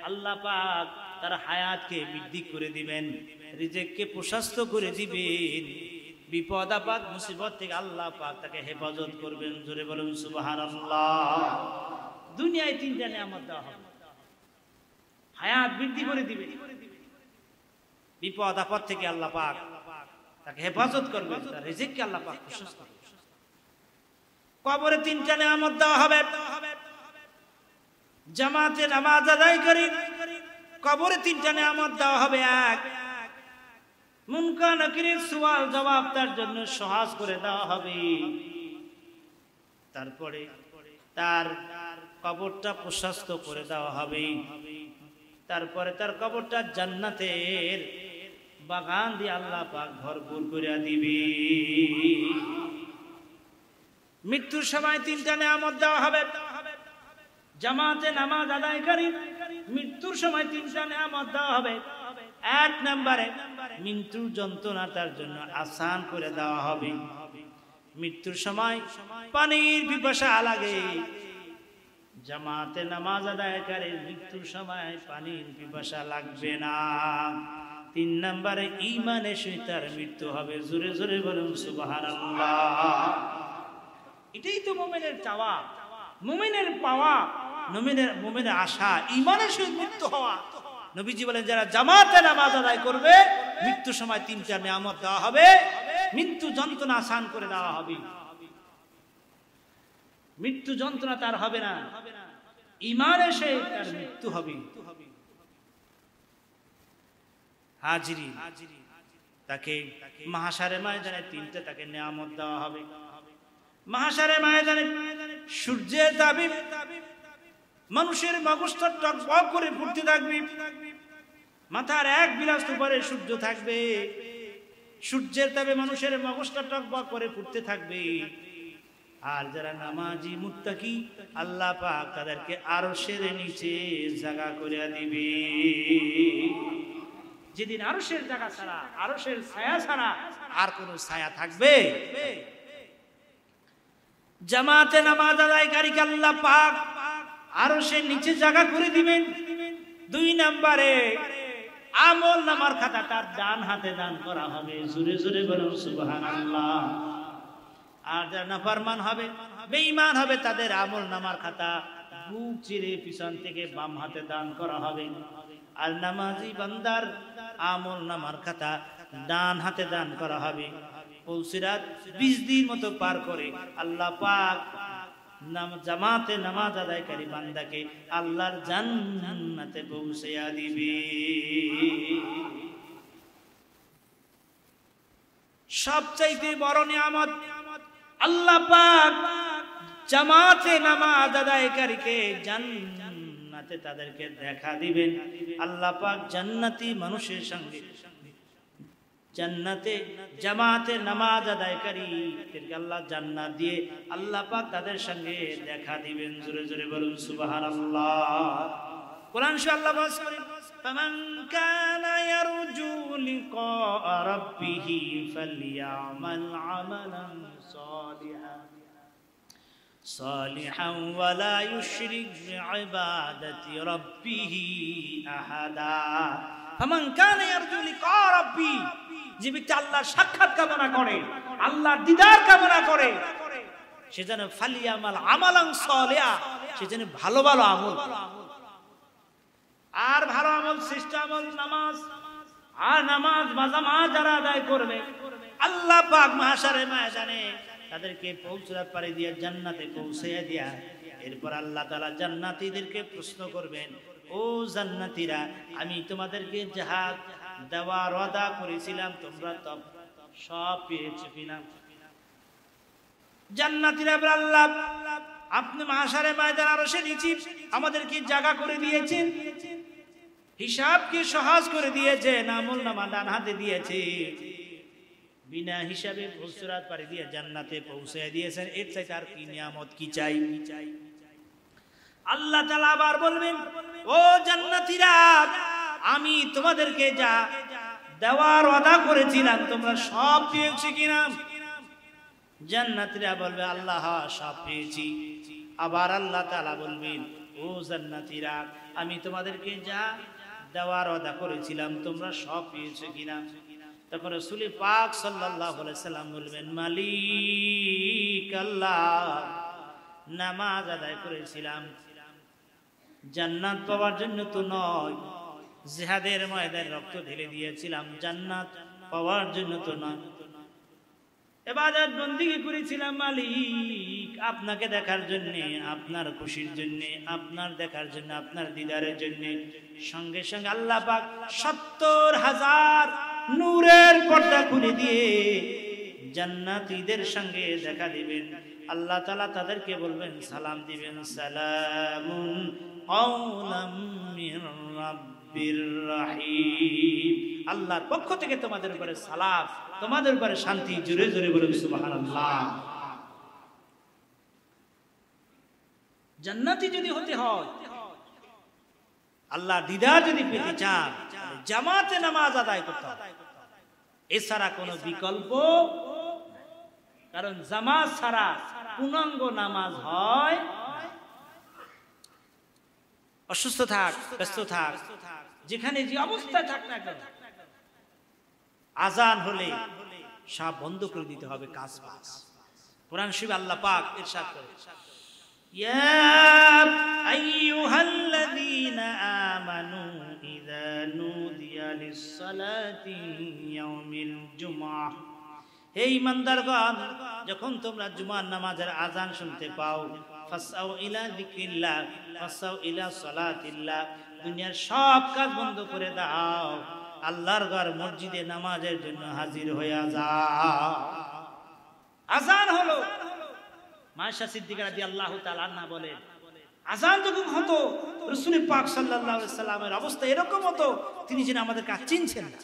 আল্লাহ পাক তার হায়াতকে বৃদ্ধি করে দিবেন, রিজিককে প্রশস্ত করে দিবেন, বিপদ আপদ মুসিবত থেকে আল্লাহ পাক তাকে হেফাজত করবেন। জোরে বলুন সুবহানাল্লাহ। দুনিয়ায় 3টা নিয়ামত দেওয়া হবে, হায়াত বৃদ্ধি করে দিবে, বিপদ আপদ থেকে আল্লাহ পাক তাকে হেফাজত করবেন, তার রিজিককে আল্লাহ পাক প্রশস্ত করবেন। কবরে 3টা নিয়ামত দেওয়া হবে। জামাতে নামাজ আদায় করি কবরে 3টা নিয়ামত দেওয়া হবে। এক, মুনকার নাকিরের সওয়াল জবাব তার জন্য সহজ করে দেওয়া হবে। তারপরে তার কবরটা প্রশস্ত করে দেওয়া হবে। তারপরে তার কবরটা জান্নাতের বাগান দিয়ে আল্লাহ পাক ভরপুর করে দিবে। মৃত্যুর সময় 3টা নিয়ামত দেওয়া হবে। জামাতে নামাজ আদায়কারী মৃত্যুর সময় 3টা নিয়ামত দেওয়া হবে। এক নম্বরে মৃত্যুর যন্ত্রণা তার জন্য আসান করে দেওয়া হবে। মৃত্যুর সময় পানির পিপাসা লাগে, জামাতে নামাজ আদায়কারী মৃত্যুর সময় পানির পিপাসা লাগবে না। 3 নম্বরে ঈমানের সহিত তার মৃত্যু হবে। জোরে জোরে বলুন সুবহানাল্লাহ। এটাই তো মুমিনের চাওয়া, মুমিনের পাওয়া, মুমিনের আশা, ঈমানের সহিত মৃত্যু হওয়া। নবীজি বলেন, যারা জামাতে নামাজ আদায় করবে মৃত্যুর সময় 3টা নিয়ামত দেওয়া হবে, মৃত্যু যন্ত্রণা আসান করে দেওয়া হবে, মৃত্যু যন্ত্রণা তার হবে না, ঈমানের সহিত তার মৃত্যু হবে। হাজিরি, তাকে মাহশারে ময়দানে 3টা তাকে নিয়ামত দেওয়া হবে। মাহশারে ময়দানে সূর্যের তাবিব মানুষের মগজটা টকবক করে ফুটতে থাকবে, মাথার এক বিলাস উপরে সূর্য থাকবে, সূর্যের তাবে মানুষের মগজটা টকবক করে ফুটতে থাকবে। আর যারা নামাজি মুত্তাকি আল্লাহ পাক তাদেরকে আরশের নিচে জায়গা করে দিবে। যেদিন আরশের জায়গা ছাড়া, আরশের ছায়া ছাড়া আর কোন ছায়া থাকবে? জামাতে নামাজ আদায়কারীকে আল্লাহ পাক আরশের নিচে জায়গা করে দিবেন। 2 নম্বরে আমল নামার খাতা তার ডান হাতে দান করা হবে। জোরে জোরে বলুন সুবহানাল্লাহ। আর যারা নাফরমান হবে, বেঈমান হবে, তাদের আমল নামার খাতা বুক চিরে পিছন থেকে বাম হাতে দান করা হবে। আর নামাজি বান্দার আমল নামার খাতা ডান হাতে দান করা হবে। পুলসিরাত 20 দিন মতো পার করে আল্লাহ পাক জামাতে নামাজ আদায়কারী বান্দাকে আল্লাহর জান্নাতে পৌঁছায়া দিবে। সবচাইতে বড় নিয়ামত আল্লাহ পাক জামাতে নামাজ আদায়কারীকে জান্নাতে তাদেরকে দেখা দিবেন। আল্লাহ পাক জান্নাতি মানুষের সঙ্গে জান্নাতে জামাতে নামাজ আদায়কারীদেরকে আল্লাহ জান্নাত দিয়ে আল্লাহ পাক তাদের সঙ্গে দেখা দিবেন। জোরে জোরে বলুন সুবহানাল্লাহ। কোরআন শরীফ আল্লাহ বলেন ফামান কানা ইয়ারজু লিকা রাব্বিহি ফালইয়ামাল আমালান সালিহান ওয়া লা ইউশরিক বিইবাদাতি রাব্বিহি আহাদা। ফামান কানা ইয়ারজু লিকা রাব্বি, যে ব্যক্তি আল্লাহর সাক্ষাৎ কামনা করে, আল্লাহর দিদার কামনা করে, সে যেন ফালিয়ামাল আমালান সালিহা, সে যেন ভালো ভালো আমল, আর ভালো আমল শ্রেষ্ঠ আমল নামাজ। আর নামাজ জামাত যারা আদায় করবে আল্লাহ পাক মাহশারে ময়দানে তাদেরকে পৌঁছাতে পারে দিয়ে জান্নাতে পৌঁছাইয়া দিয়া এরপর আল্লাহ তাআলা জান্নাতীদেরকে প্রশ্ন করবেন, ও জান্নাতীরা, আমি তোমাদেরকে যাহা দেওয়ার ওয়াদা করেছিলাম তোমরা তো সব পেয়েছো কিনা? জান্নাতীরা বলে, আল্লাহ আপনি মাহশারে ময়দানে আরশে নিচে আমাদেরকে জায়গা করে দিয়েছেন, হিসাবকে সহজ করে দিয়েছেন, আমলনামা ডান হাতে দিয়েছে, বিনা হিসাবে ফুলসিরাত পাড়ি দিয়ে জান্নাতে পৌঁছে দিয়েছেন, এর চাইতে আর কি নিয়ামত কি চাই? আল্লাহ তাআলা আবার বলবেন, ও জান্নাতীরা, আমি তোমাদেরকে যা দেওয়ার ওয়াদা করেছিলাম তোমরা সব পেয়েছো কিনা? জান্নাতীরা বলবে, আল্লাহ সব পেয়েছি। আবার আল্লাহ তাআলা বলবেন, ও জান্নাতীরা, আমি তোমাদেরকে যা দেওয়ার ওয়াদা করেছিলাম তোমরা সব পেয়েছো কিনা? তখন রাসূল পাক সাল্লাল্লাহু আলাইহি সাল্লাম বলবেন, মালিক আল্লাহ, নামাজ আদায় করেছিলাম জান্নাত পাওয়ার জন্য তো নয়, জিহাদের ময়দানে রক্ত ঢেলে দিয়েছিলাম জান্নাত পাওয়ার জন্য তো নয়, ইবাদত বندگی করেছিলাম মালিক আপনাকে দেখার জন্য, আপনার খুশির জন্য, আপনার দেখার জন্য, আপনার দিদারের জন্য। সঙ্গে সঙ্গে আল্লাহ পাক ৭০,০০০ নূরের পর্দা খুলে দিয়ে জান্নাতীদের সঙ্গে দেখা দিবেন। আল্লাহ তাআলা তাদেরকে বলবেন, সালাম দিবেন, সালামুন কাওলাম মির রাব্বির রাহিম, আল্লাহর পক্ষ থেকে তোমাদের উপরে সালাম, তোমাদের উপরে শান্তি। জোরে জোরে বলুন সুবহানাল্লাহ। জান্নাতি যদি হতে হয়, আল্লাহ দিদার যদি পেতে চান, জামাতে নামাজ আদায় করতে হবে, এছাড়া কোনো বিকল্প। কারণ জামাত ছাড়া পূর্ণাঙ্গ নামাজ হয়। অসুস্থ থাক, ব্যস্ত থাক, যেখানে যে অবস্থায় থাক না কেন, আজান হলে সব বন্ধ করে দিতে হবে কাজ বাজ। কোরআন শরীফে আল্লাহ পাক ইরশাদ করে, ইয়া আইয়ুহাল্লাযীনা আমানু ইযা নুদিয়া লিস-সালাতি ইয়াউমিল জুমআহ, হে ঈমানদারগণ, যখন তোমরা জুমার নামাজের আজান শুনতে পাও, ফাসাউ ইলা যিকরিল্লাহ ফাসাউ ইলা সালাতিল্লাহ, দুনিয়ার সব কাজ বন্ধ করে দাও, আল্লাহর ঘর মসজিদে নামাজের জন্য হাজির হয়ে যাও। আজান হলো, মায়েশা সিদ্দিকা রাদিয়াল্লাহু তাআলা আনহা বলেন, আজান যখন হতো রাসূল পাক সাল্লাল্লাহু আলাইহি সাল্লামের অবস্থা এরকম হতো, তিনি যেন আমাদেরকে চিনছেন না।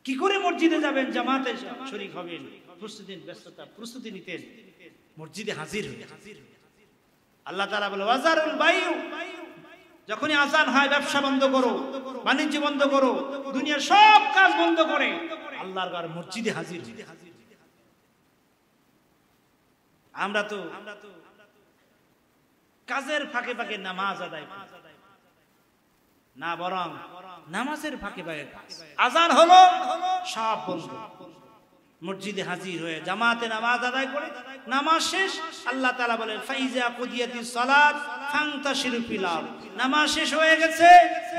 কি করে মসজিদে যাবেন, জামাতে শরীক হবেন, প্রস্তুতি নিতেন, মসজিদে হাজির হয়ে। আল্লাহ তাআলা বলে, ওয়াজারুল বাইউ, যখনই আজান হয় ব্যবসা বন্ধ করো, বাণিজ্য বন্ধ করো, দুনিয়ার সব কাজ বন্ধ করে আল্লাহর ঘর মসজিদে হাজির। আমরা তো কাজের ফাঁকে ফাঁকে নামাজ আদায় করি না, বরং নামাজের ফাঁকে ফাঁকে আজান হলো সব বন্ধ, মসজিদে হাজির হয়ে জামাতে নামাজ আদায় করে, নামাজ শেষ আল্লাহ তাআলা বলেন, ফাইজা কুদিয়াতিস সালাত ফান্তাশিরু ফিল আরদ, নামাজ শেষ হয়ে গেছে,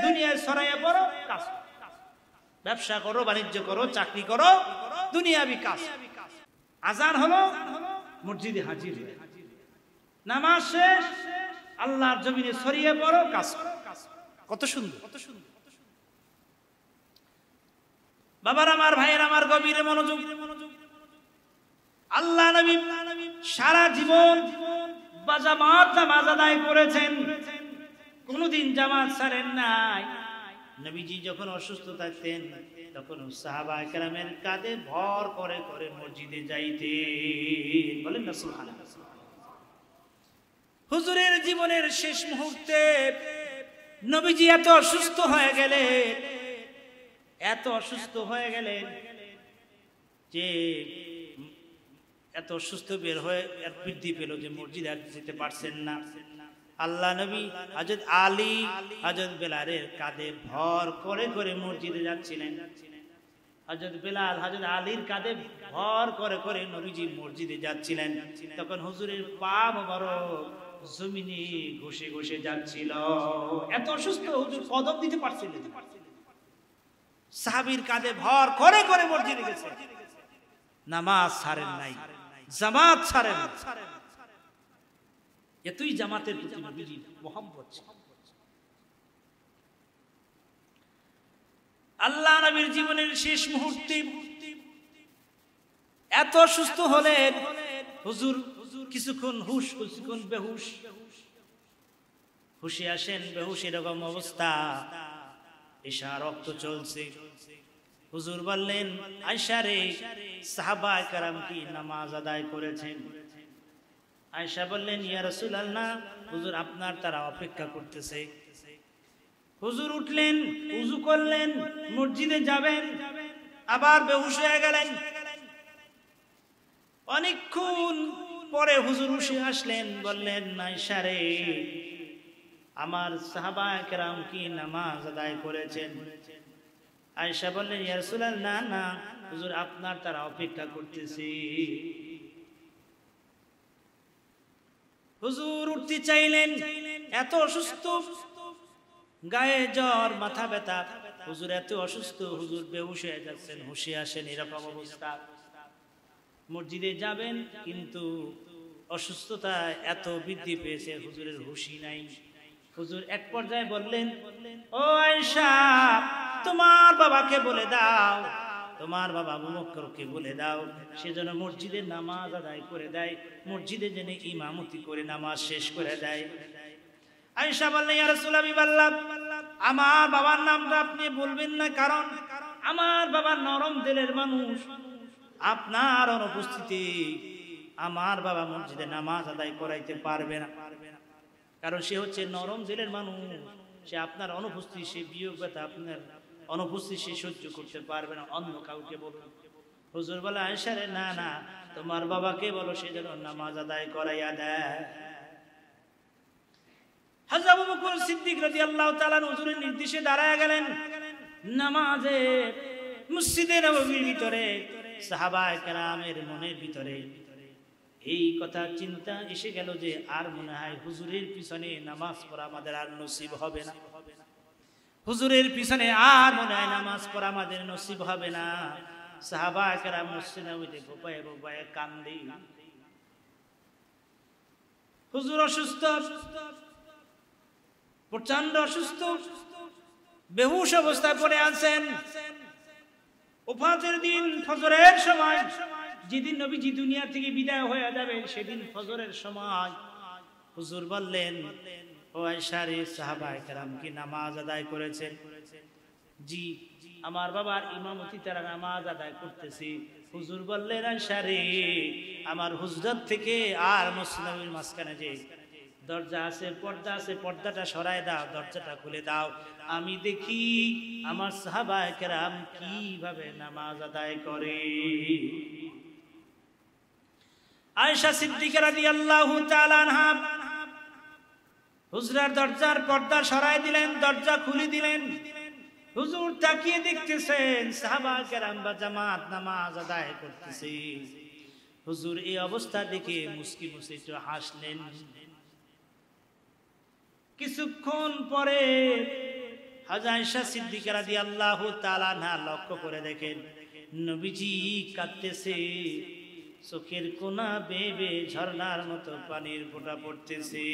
দুনিয়ায় ছড়াইয়া পড়ো, কাজ ব্যবসা করো, বাণিজ্য করো, চাকরি করো, দুনিয়াবি কাজ। আজান হলো মসজিদে হাজির হয়ে, নামাজ শেষ আল্লাহর জমিনে ছড়িয়ে পড়ো, কাজ। কত সুন্দর, কত সুন্দর। বাবার আমার, ভাইয়ের আমার, গভীর মনোযোগ। আল্লাহ নবী সারা জীবন জামাত নামাজ আদায় করেছেন, কোনদিন জামাত ছাড়েন নাই। নবীজি যখন অসুস্থ থাকতেন তখন সাহাবায়ে কেরামের কাঁধে ভর করে করে মসজিদে যাইতেন। বলেন না সুবহানাল্লাহ। হুজুরের জীবনের শেষ মুহূর্তে নবীজি এত অসুস্থ হয়ে গেলেন যে এত অসুস্থ বের হয়ে এর বৃদ্ধি পেল যে মসজিদে আর যেতে পারছেন না। আল্লাহ নবী হযরত আলী হযরত বেলালের কাঁধে ভর করে করে মসজিদে যাচ্ছিলেন। হযরত বেলাল হযরত আলীর কাঁধে ভর করে করে নবীজি মসজিদে যাচ্ছিলেন। তখন হুজুরের পা মোবারক জমিনে ঘষে ঘষে যাচ্ছিল। এত অসুস্থ হুজুর কদম দিতে পারছিলেন। সাহাবীর কাঁধে ভর করে করে মসজিদে গেছে, নামাজ ছাড়েন নাই, জামাত ছাড়েন। এতই জামাতের প্রতি নবীজির মহব্বত ছিল। আল্লাহ নবীর জীবনের শেষ মুহূর্তে এত অসুস্থ হলেন হুজুর কিছুক্ষণ হুশ কিছুক্ষণ বেহুশ, হুশে আসেন বেহুশ এরকম অবস্থা, এশা রক্ত চলছে। হুজুর বললেন আয়েশা রে, সাহাবায়ে কেরাম কি নামাজ আদায় করেছেন? আয়েশা বললেন ইয়া রাসূলুল্লাহ, হুজুর আপনার তারা অপেক্ষা করতেছে। হুজুর উঠলেন, ওযু করলেন, মসজিদে যাবেন, আবার বেহুশ হয়ে গেলেন। অনেকক্ষণ পরে হুজুর উঠে আসলেন, বললেন আয়েশা রে, আমার সাহাবায়ে কেরাম কি নামাজ আদায় করেছেন? আয়েশা বললেন ইয়া রাসূলুল্লাহ, না না হুজুর আপনার তারা অপেক্ষা করতেছে। হুজুর উঠতে চাইলেন, এত অসুস্থ, গায়ে জ্বর, মাথা ব্যথা, হুজুর এত অসুস্থ, হুজুর বেহুশ হয়ে যাচ্ছেন, হুশে আসেন এরকম অবস্থা। মসজিদে যাবেন কিন্তু অসুস্থতা এত বৃদ্ধি পেয়েছে, হুজুরের হুশই নাই। হুজুর এক পর্যায়ে বললেন ও আয়েশা, তোমার বাবাকে বলে দাও, তোমার বাবা আবু বকরকে বলে দাও সে যেন মসজিদে নামাজ আদায় করে দেয়, মসজিদে যেন ইমামতি করে নামাজ শেষ করে দেয়। আয়েশা বললেন ইয়া রাসূলুল্লাহ, আমি বললাম আমার বাবার নামটা আপনি বলবেন না, কারণ আমার বাবা নরম দিলের মানুষ, আপনার অনুপস্থিতি আমার বাবা মসজিদে নামাজ আদায় করাইতে পারবে না, কারণ সে হচ্ছে নরম দিলের মানুষ, সে আপনার অনুপস্থিতি, সে বিয়োগ ব্যথা আপনার অনুপস্থিতি সে সহ্য করতে পারবে না, অন্য কাউকে বলুন। হুজুর বলে আয়েশা রে, না না তোমার বাবাকে বলো সে যেন নামাজ আদায় করাইয়া দেয়। হযরত আবু বকর সিদ্দিক রাদিয়াল্লাহু তাআলা হুজুরের নির্দেশে দাঁড়ায় গেলেন নামাজে। মসজিদে নববীর ভিতরে সাহাবায়ে কেরামের মনের ভিতরে এই কথা চিন্তা এসে গেল যে আর মনে হয় হুজুরের পিছনে নামাজ পড়া আমাদের আর নসিব হবে না, হুজুরের পিছনে আর মনে হয় নামাজ পড়া আমাদের নসিব হবে না। সাহাবায়ে কেরাম মসজিদে নববীতে বোপায়ে বোপায়ে কান্দে। হুজুর অসুস্থ, প্রচন্ড অসুস্থ, বেহুশ অবস্থায় পড়ে আছেন। ওফাতের দিন ফজরের সময়, যেদিন নবীজি দুনিয়া থেকে বিদায় হয়ে যাবে সেদিন ফজরের সময় হুজুর বললেন ও আয়েশা রে, সাহাবায়ে কেরাম কি নামাজ আদায় করেছেন? জি, আমার বাবার ইমামতি তারা নামাজ আদায় করতেছে। হুজুর বললেন আয়েশা রে, আমার হুজরাত থেকে আর মসজিদ নববীর মাঝখানে যে দরজা আছে, পর্দা আছে, পর্দাটা সরায় দাও, দরজাটা খুলে দাও, আমি দেখি আমার সাহাবায়ে কেরাম কিভাবে নামাজ আদায় করে। আয়েশা সিদ্দিকা রাদিয়াল্লাহু তাআলা আনহা হুজরার দরজার পর্দা সরায় দিলেন, দরজা খুলে দিলেন। হুজুর তাকিয়ে দেখতেছেন সাহাবায়ে কেরাম বা জামাত নামাজ আদায় করতেছে। হুজুর এই অবস্থা দেখে মুস্কি মুস্কি একটু হাসলেন। কিছুক্ষণ পরে হযরত আয়েশা সিদ্দিকা রাদিয়াল্লাহু তাআলা আনহা লক্ষ্য করে দেখেন নবীজি কাঁদতেছে, চোখের কোনা বেয়ে বেয়ে ঝর্ণার মতো পানির ফোঁটা পড়তেছে।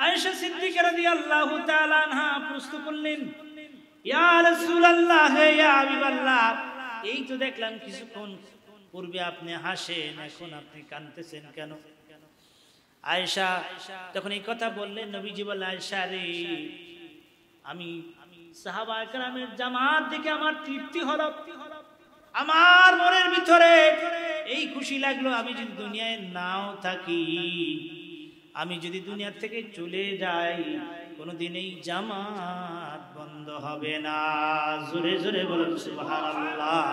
আয়েশা সিদ্দিকা রাদিয়াল্লাহু তাআলা আনহা প্রশ্ন করলেন ইয়া রাসূলুল্লাহ, ইয়া হাবিবাল্লাহ, এই তো দেখলাম কিছুক্ষণ পূর্বে আপনি হাসেন, এখন আপনি কাঁদতেছেন কেন? আয়েশা তখন এই কথা বললেন, নবীজি বললেন, আয়েশা রে, আমি সাহাবায়ে কেরামের জামাত দেখে আমার তৃপ্তি হলো, আমার মনের ভিতরে এই খুশি লাগলো, আমি যদি দুনিয়ায় নাও থাকি, আমি যদি দুনিয়া থেকে চলে যাই, কোনদিন এই জামাত বন্ধ হবে না। জোরে জোরে বলুন সুবহানাল্লাহ।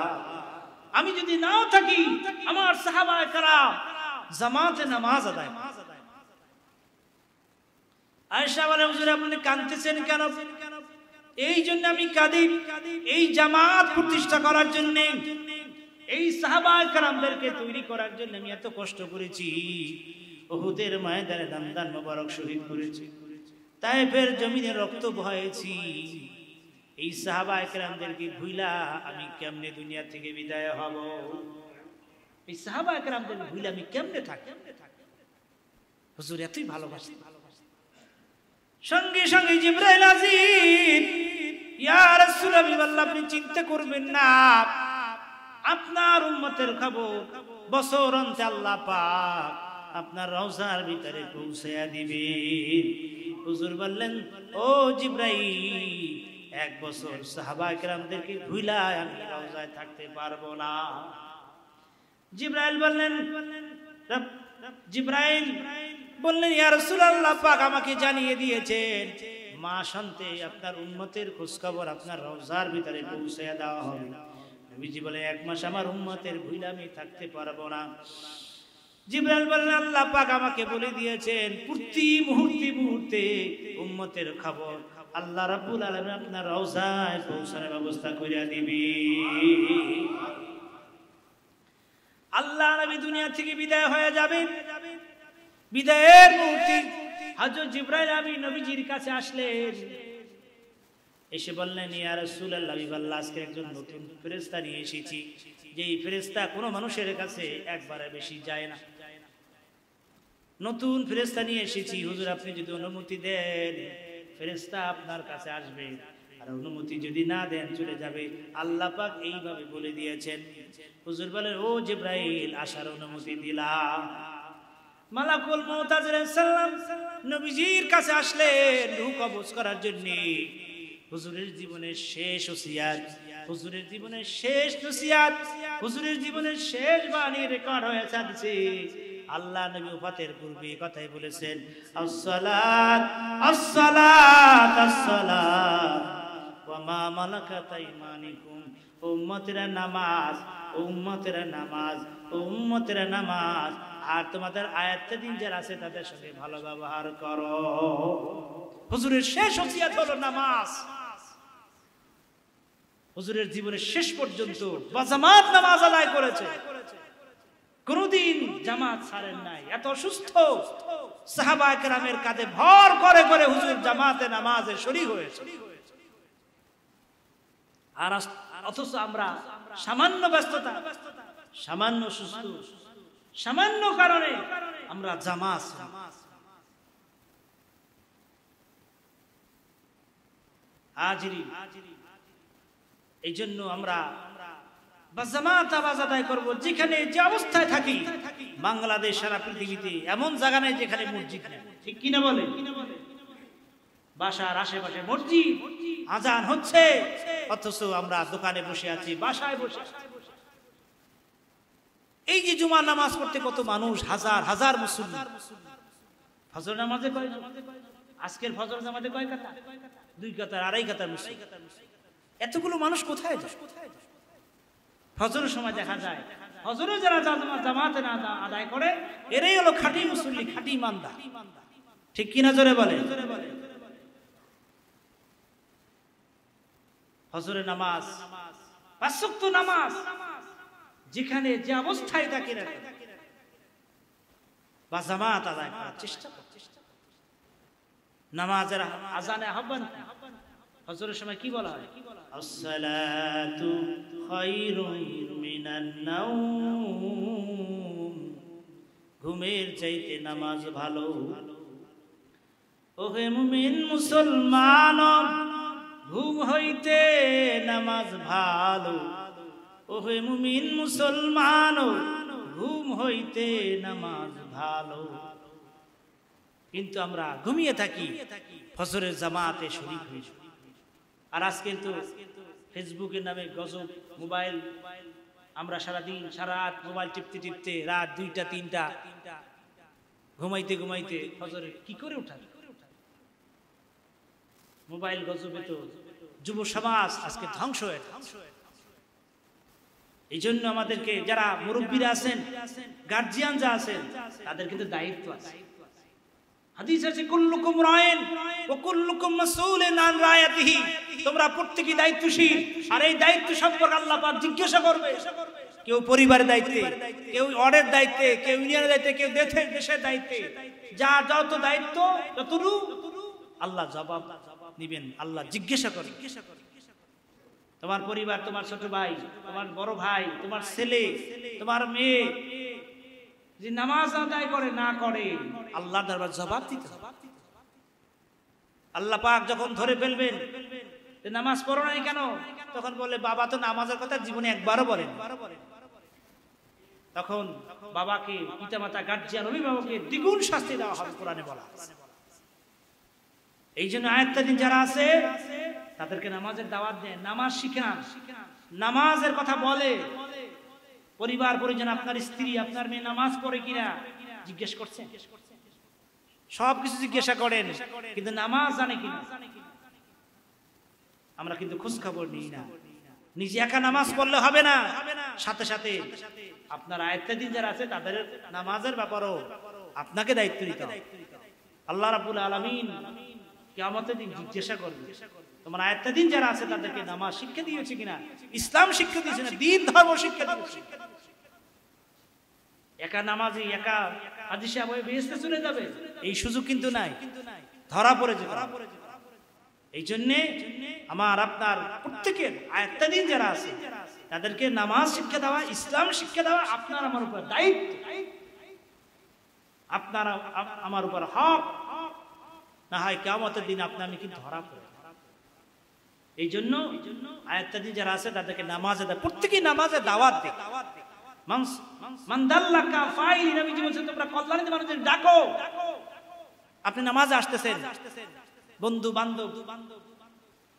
আমি যদি নাও থাকি, আমার সাহাবায়ে কেরাম জামাতে নামাজ আদায়। আয়েশা বলে, হুজুর আপনি কাঁদতেছেন কেন? এই জন্য আমি কাঁদি, এই জামাত প্রতিষ্ঠা করার জন্য, এই সাহাবায়ে কেরামদেরকে তৈরি করার জন্য আমি এত কষ্ট করেছি। উহুদের ময়দানে দান মোবারক শহীদ করেছি, তায়েফের জমিনে রক্ত বহাইছি। এই সাহাবায়ে কেরামদেরকে ভুইলা আমি কেমনে দুনিয়া থেকে বিদায় হব? এই সাহাবায়ে কেরামদের ভুইলা আমি কেমনে থাকি? হুজুর এতই ভালোবাসি। সঙ্গে সঙ্গে জিবরাইল হাজির। ইয়া রাসূলুল্লাহ, আপনি চিন্তা করবেন না, আপনার উম্মতের খবর বছর অন্তে আল্লাহ পাক আপনার রওজার ভিতরে পৌঁছায়া দিবেন। হুজুর বললেন, ও জিবরাইল, এক বছর সাহাবায়ে কেরামদেরকে ভুইলা আমি রওজায় থাকতে পারবো না। জিবরাইল বললেন, ইয়া রাসূলুল্লাহ, পাক আমাকে জানিয়ে দিয়েছেন মাস অন্তে আপনার উম্মতের খোঁজ খবর আপনার রওজার ভিতরে পৌঁছায়া দেওয়া হবে। নবীজি বলে, এক মাস আমার উম্মতের ভুইলা আমি থাকতে পারবো না। জিবরাইল বললেন, আল্লাহ পাক আমাকে বলে দিয়েছেন প্রতি মুহূর্তে উম্মতের খবর আল্লাহ রাব্বুল আলামিন আপনার রওজায় পৌঁছানোর ব্যবস্থা করিয়া দিবে। আল্লাহ নবী দুনিয়া থেকে বিদায় হয়ে যাবেন। বিদায়ের মুহূর্তে হযরত জিবরাইল আমিন নবীজির কাছে আসলেন, এসে বললেন, ইয়া রাসূলুল্লাহ, আজকে একজন নতুন ফেরেশতা নিয়ে এসেছি, যেই ফেরেশতা কোনো মানুষের কাছে একবারে বেশি যায় না। নতুন ফেরেশতা নিয়ে এসেছি, হুজুর আপনি যদি অনুমতি দেন ফেরেশতা আপনার কাছে আসবে, আর অনুমতি যদি না দেন চলে যাবে। আল্লাহ পাক এইভাবে বলে দিয়েছেন। হুজুর বলেন, ও জিবরাইল, আসার অনুমতি দিলাম। মালাকুল মউত আলাইহিস সালাম নবীজির কাছে আসলেন রূহ কবজ করার জন্য। হুজুরের জীবনের শেষ ওসিয়াত, হুজুরের জীবনের শেষ নসিহত, হুজুরের জীবনের শেষ বাণী রেকর্ড হয়েছে হাদিসে। আল্লাহ নবী ওফাতের পূর্বে কথাই বলেছেন, আসসালাত আসসালাত আসসালাত ওয়া মা মালাকাত আইমানুকুম, উম্মতেরা নামাজ, উম্মতেরা নামাজ, উম্মতেরা নামাজ, আর তোমাদের আয়াত্তাধীন যারা আছে তাদের সঙ্গে ভালো ব্যবহার করো। হুজুরের শেষ ওসিয়াত হলো নামাজ। হুজুরের জীবনের শেষ পর্যন্ত বাজামাত নামাজ আদায় করেছে, কোনদিন জামাত ছাড়েন নাই। এত অসুস্থ সাহাবায়ে কেরামের কাঁধে ভর করে করে হুজুর জামাতে নামাজে শরীক হয়েছে। আর অথচ আমরা সামান্য ব্যস্ততা, সামান্য সুস্থ, সামান্য কারণে আমরা জামাত হাজিরি। এই জন্য আমরা জামাত আওয়াজ আদায় করব। যেখানে যে অবস্থায় থাকি, বাংলাদেশ সারা পৃথিবীতে এমন জায়গা নেই যেখানে মসজিদ নেই, ঠিক কিনা বলে? বাসার আশেপাশে মসজিদ, আজান হচ্ছে, অথচ আমরা দোকানে বসে আছি, বাসায় বসে। এই যে জুমার নামাজ পড়তে কত মানুষ, হাজার হাজার মুসলমান। ফজর নামাজে কয়? আজকের ফজর নামাজে কয় কাতা? 2 কাতার, 2.5 কাতার মুসলমান। এতগুলো মানুষ কোথায় যায়? ফজরের সময় দেখা যায় ফজরে যারা জামাতে না আদায় করে এরাই হলো খাঁটি মুসল্লি, খাঁটি ইমানদার, ঠিক কিনা জোরে বলে? ফজরের নামাজ, 5 ওয়াক্ত নামাজ, যেখানে যে অবস্থায় থাকে না বা জামাত আদায় করার চেষ্টা করে। নামাজের আজানে আহ্বান, ফজরের সময় কি বলা হয়? আসসালাতু খায়রুম মিনান নাওম, ঘুমের চাইতে নামাজ ভালো। ওহে মুমিন মুসলমান, ঘুম হইতে নামাজ ভালো। ওহে মুমিন মুসলমান, ঘুম হইতে নামাজ ভালো। কিন্তু আমরা ঘুমিয়ে থাকি, ফজরের জামাতে শরীক হই। আর আজকে কিন্তু ফেসবুকের নামে গজব, মোবাইল, আমরা সারাদিন সারাত মোবাইল টিপতে টিপতে রাত 2টা 3টা, ঘুমাইতে ঘুমাইতে ফজরে কি করে উঠা। মোবাইল গজবে তো যুব সমাজ আজকে ধ্বংস হয়ে। এই জন্য আমাদেরকে যারা মুরব্বীরা আছেন, গার্জিয়ান যা আছেন, তাদের কিন্তু দায়িত্ব আছে। হাদিস আছে কুল্লুকুম রায়িন ওয়া কুল্লুকুম মাসউলুন আন রায়াতিহি, তোমরা প্রত্যেকই দায়িত্বশীল, আর এই দায়িত্ব সম্পর্কে আল্লাহ পাক জিজ্ঞাসা করবে। কেউ পরিবারের দায়িত্বে, কেউ ওয়ার্ডের দায়িত্বে, কেউ ইউনিয়নের দায়িত্বে, কেউ দেশের দায়িত্বে, যা যত দায়িত্ব ততটুকু আল্লাহ জবাব নিবেন, আল্লাহ জিজ্ঞাসা করবেন। তোমার পরিবার, তোমার ছোট ভাই, তোমার বড় ভাই, তোমার ছেলে, তোমার মেয়ে যে নামাজ আদায় করে না করে, আল্লাহর দরবারে জবাব দিতে হবে। আল্লাহ পাক যখন ধরে ফেলবেন যে নামাজ পড়ো নাই কেন, তখন বলে বাবা তো নামাজের কথা জীবনে একবারও বলেন। তখন বাবাকে, পিতামাতা, গার্জিয়ান, অভিভাবককে দ্বিগুণ শাস্তি দেওয়া হবে, কোরআনে বলা আছে। এই জন্য আয়াতকারীন যারা আছে তাদেরকে নামাজের দাওয়াত দেন, নামাজ শিখান, নামাজের কথা বলে। পরিবার পরিজন, আপনার স্ত্রী, আপনার মেয়ে নামাজ পড়ে কিনা জিজ্ঞেস করছেন? সবকিছু জিজ্ঞাসা করেন, কিন্তু নামাজ জানে কিনা আমরা কিন্তু খোঁজ খবর নিই না। নিজে একা নামাজ পড়লে হবে না, সাথে সাথে আপনার আয়াতকারীন যারা আছে তাদের নামাজের ব্যাপারেও আপনাকে দায়িত্ব নিতে হবে। আল্লাহ রাব্বুল আলামিন কিয়ামতের দিন জিজ্ঞাসা করবে, তোমার আয়াতকারীন যারা আছে তাদেরকে নামাজ শিক্ষা দিয়েছে কিনা, ইসলাম শিক্ষা দিয়েছে না, দ্বীন ধর্ম শিক্ষা দিয়েছে। একা নামাজি, একা হাজী সাহেব হয়ে বেহেশতে চলে যাবে, এই সুযোগ কিন্তু নাই, ধরা পড়ে যাবে। এই জন্যে আমার আপনার প্রত্যেকের আয়াতকারীন যারা আছে তাদেরকে নামাজ শিক্ষা দেওয়া, ইসলাম শিক্ষা দেওয়া আপনার আমার উপর দায়িত্ব, আপনার আমার উপর হক। না হয় কিয়ামতের দিন আপনি আমি কিন্তু ধরা পড়ে। এই জন্য আয়াতকারীন যারা আছে তাদেরকে নামাজে দেয়, প্রত্যেকেই নামাজে দাওয়াত দেয়। মান দাল্লাকা ফাইল, নবীজি বলেছেন তোমরা কল্যাণী মানুষদের ডাকো। আপনি নামাজে আসতেছেন, বন্ধু বান্ধব,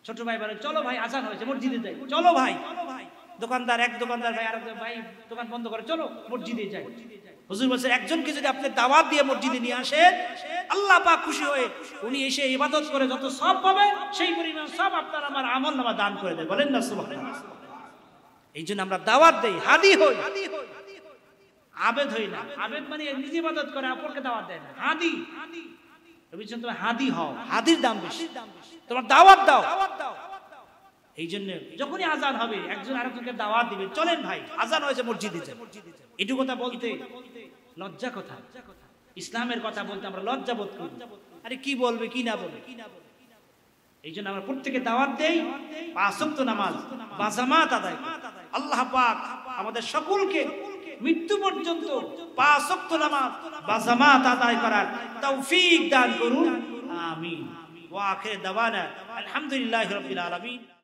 ছোট ভাই বলে চলো ভাই আজান হয়েছে মসজিদে যাই, চলো ভাই। দোকানদার, এক দোকানদার ভাই আরেক ভাই দোকান বন্ধ করে চলো মসজিদে যাই। হুজুর বলছেন একজনকে যদি আপনি দাওয়াত দিয়ে মসজিদে নিয়ে আসেন, আল্লাহ পাক খুশি হয়ে উনি এসে ইবাদত করে যত সওয়াব পাবে সেই পরিমাণ সওয়াব আপনার আমার আমলনামা দান করে দেয়। বলেন না সুবহানাল্লাহ। এই জন্য আমরা দাওয়াত দেই, হাদি হই, আবেদ হই না। আবেদ মানে নিজে ইবাদত করে, অপরকে দাওয়াত দেয় না। হাদি, বুঝছেন? তুমি হাদি হও, হাদির দাম বেশি, তোমার দাওয়াত দাও। এই জন্য যখনই আজান হবে একজন আরেকজনকে দাওয়াত দিবে, চলেন ভাই আজান হয়েছে মসজিদে যাই। এটুকু কথা বলতে লজ্জা কথা, ইসলামের কথা বলতে আমরা লজ্জা বোধ করি। আরে কি বলবে কি না বলবে। এই জন্য আমরা প্রত্যেকে দাওয়াত দেই, 5 ওয়াক্ত নামাজ বাজামাত আদায় করি। আল্লাহ পাক আমাদের সকলকে মৃত্যু পর্যন্ত 5 ওয়াক্ত নামাজ বাজামাত আদায় করার তৌফিক দান করুন, আমিন। ওয়া আখির দাওয়ানা আলহামদুলিল্লাহি রাব্বিল আলামিন।